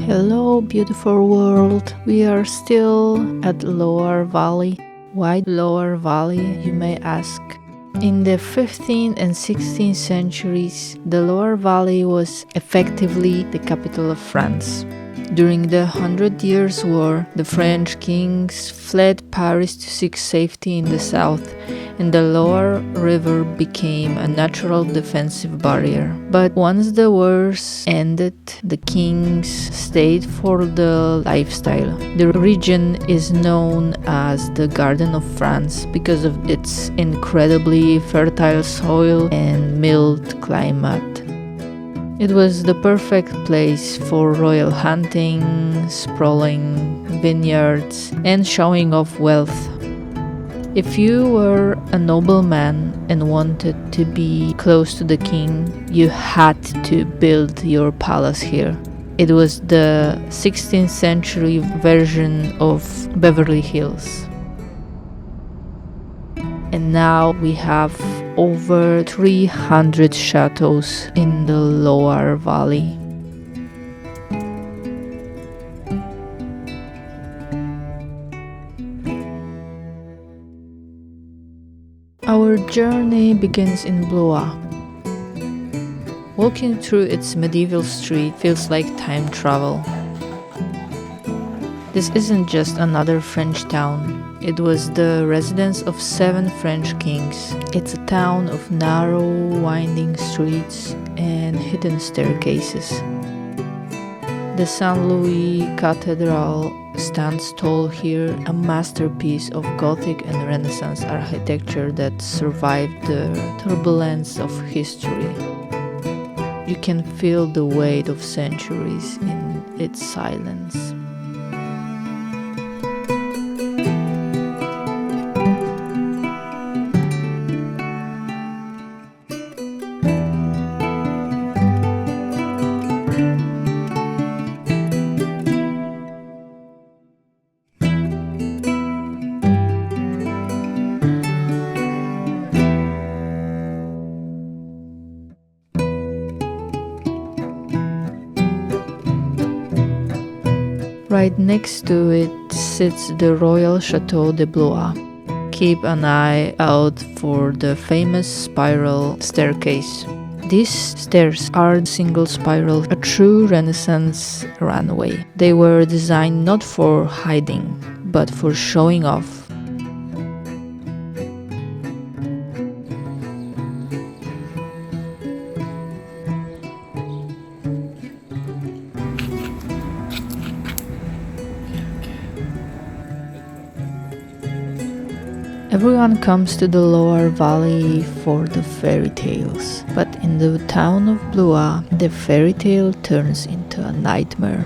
Hello, beautiful world. We are still at Loire Valley. Why Loire Valley, you may ask? In the 15th and 16th centuries, the Loire Valley was effectively the capital of France. During the Hundred Years' War, the French kings fled Paris to seek safety in the south, and the Loire River became a natural defensive barrier. But once the wars ended, the kings stayed for the lifestyle. The region is known as the Garden of France because of its incredibly fertile soil and mild climate. It was the perfect place for royal hunting, sprawling vineyards, and showing off wealth. If you were a nobleman and wanted to be close to the king, you had to build your palace here. It was the 16th century version of Beverly Hills. And now we have over 300 chateaus in the Loire Valley. Our journey begins in Blois. Walking through its medieval street feels like time travel. This isn't just another French town. It was the residence of 7 French kings. It's a town of narrow, winding streets and hidden staircases. The Saint Louis Cathedral stands tall here, a masterpiece of Gothic and Renaissance architecture that survived the turbulence of history. You can feel the weight of centuries in its silence. Right next to it sits the Royal Chateau de Blois. Keep an eye out for the famous spiral staircase. These stairs are single spiral, a true Renaissance runway. They were designed not for hiding, but for showing off. Everyone comes to the Loire Valley for the fairy tales, but in the town of Blois, the fairy tale turns into a nightmare.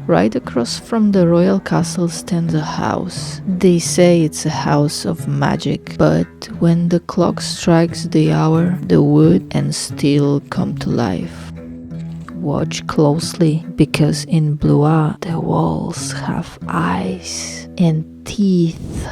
Right across from the royal castle stands a house. They say it's a house of magic, but when the clock strikes the hour, the wood and steel come to life. Watch closely, because in Blois, the walls have eyes and teeth.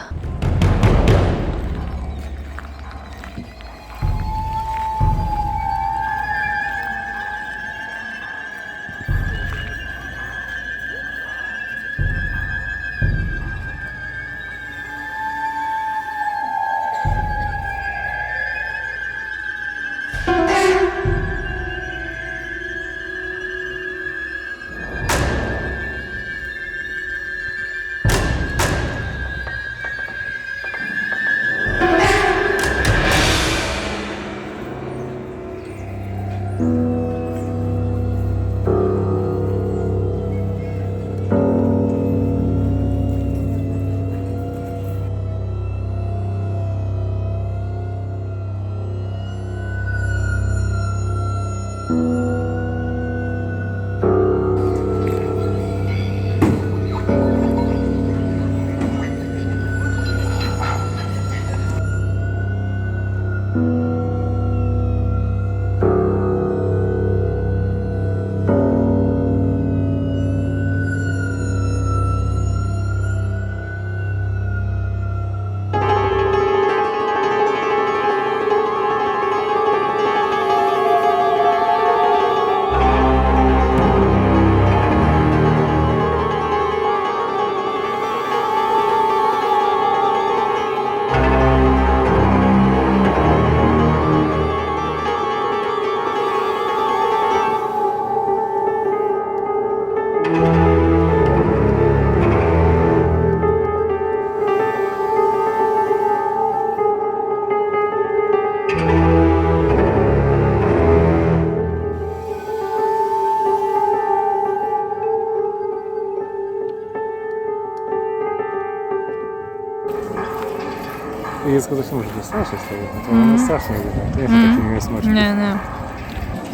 Jej zgoda się może wystraszyć tego, to ona strasznie wygląda. To nie są takie miłe smaczki. Nie.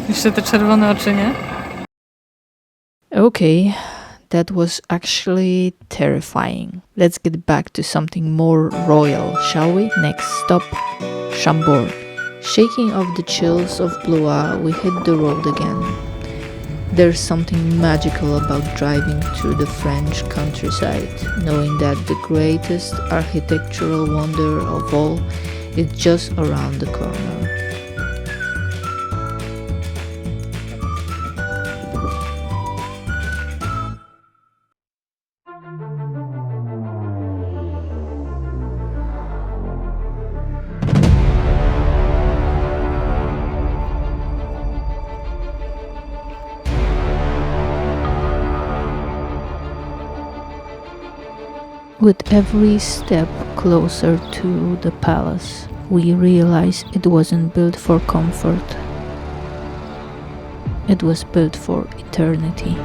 Jeszcze te czerwone oczy, nie? Okay, that was actually terrifying. Let's get back to something more royal, shall we? Next stop, Chambord. Shaking off the chills of Blois, we hit the road again. There's something magical about driving through the French countryside, knowing that the greatest architectural wonder of all is just around the corner. With every step closer to the palace, we realize it wasn't built for comfort. It was built for eternity.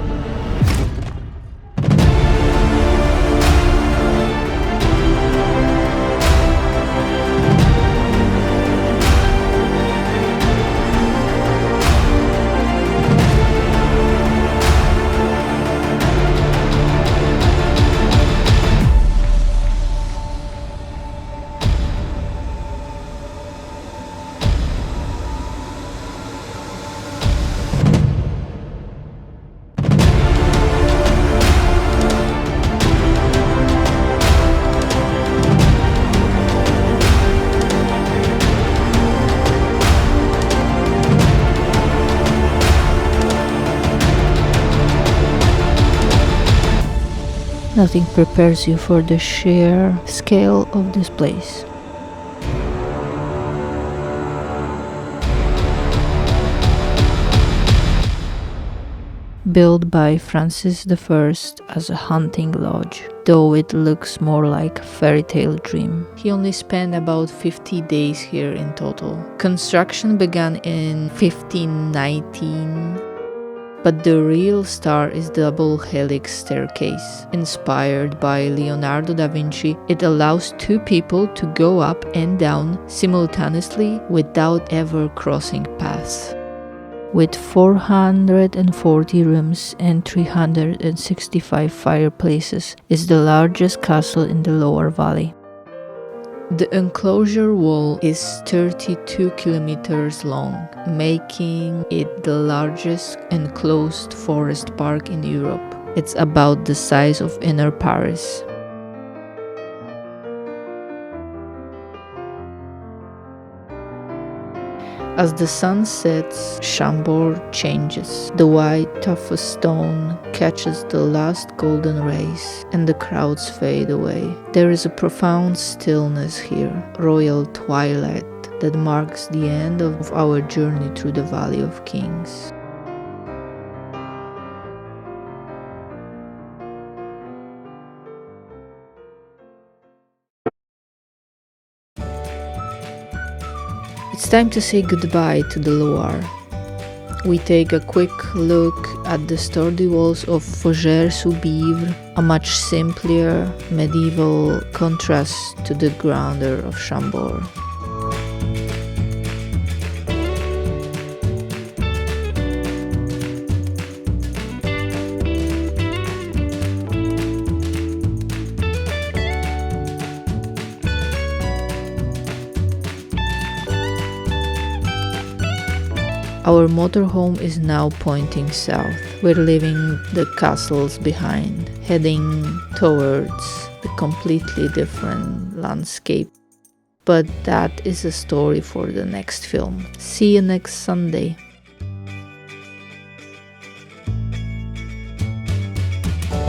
Nothing prepares you for the sheer scale of this place. Built by Francis I as a hunting lodge, though it looks more like a fairy tale dream. He only spent about 50 days here in total. Construction began in 1519. But the real star is the double helix staircase. Inspired by Leonardo da Vinci, it allows two people to go up and down simultaneously without ever crossing paths. With 440 rooms and 365 fireplaces, is the largest castle in the Loire Valley. The enclosure wall is 32 kilometers long, making it the largest enclosed forest park in Europe. It's about the size of inner Paris. As the sun sets, Chambord changes. The white tough stone catches the last golden rays, and the crowds fade away. There is a profound stillness here, royal twilight that marks the end of our journey through the Valley of Kings. It's time to say goodbye to the Loire. We take a quick look at the sturdy walls of Fougères-sous-Bivre, a much simpler medieval contrast to the grandeur of Chambord. Our motorhome is now pointing south. We're leaving the castles behind, heading towards the completely different landscape. But that is a story for the next film. See you next Sunday.